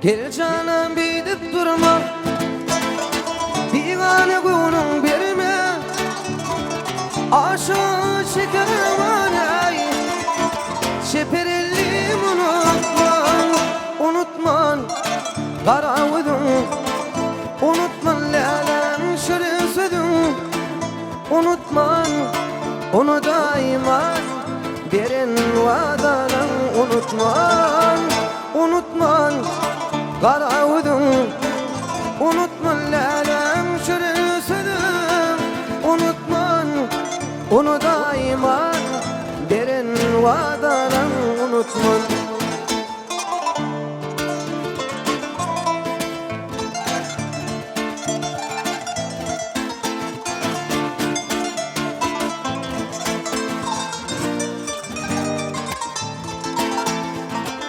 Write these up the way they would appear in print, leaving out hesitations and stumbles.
Gel canım bidip durma, divane günün verme. Aşık şekerim anay, şeperellim unutman karavudun, unutman lalen şırısıdın. Unutman onu daiman derin vadalan. Unutman karavudun, unutman lalen şırısıdın. Unutman onu daiman derin vadalan. Unutman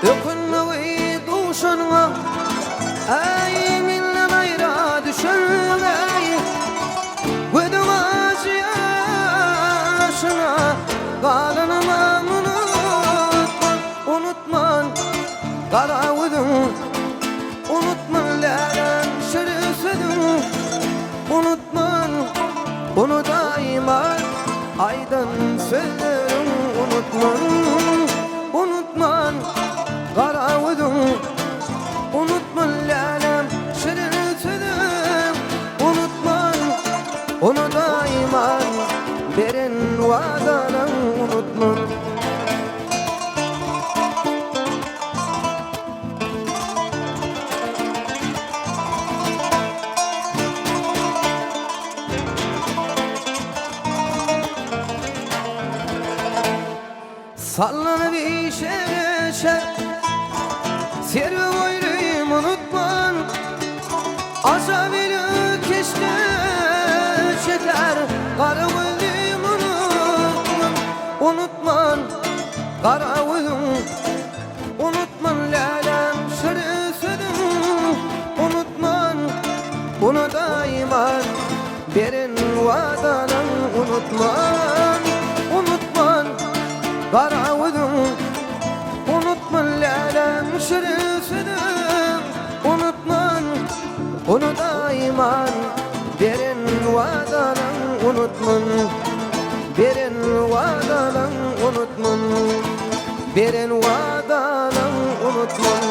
Ökünmeyi duşanma, ay minle mayra düşürmeyi. Güdüm acı yaşına, kalanıma unutman karavudun. Unutman lalen şırısıdın. Unutman onu daiman aydan sözlerim. Unutman karavudun, unutman lalen şırısıdın. Unutman onu daiman derin vadalan. Unutman sallanıp işe seri boyluyum. Unutman aşabilü keşke şeker karavudum. Unutman karavudum, unutman lalen şırısıdın. Unutman bunu daiman derin vadalan. Unutman karavudun, unutman lalen şırısıdın. Unutman onu daiman derin vadalan. Unutman derin vadalan. Unutman derin vadalan. Unutman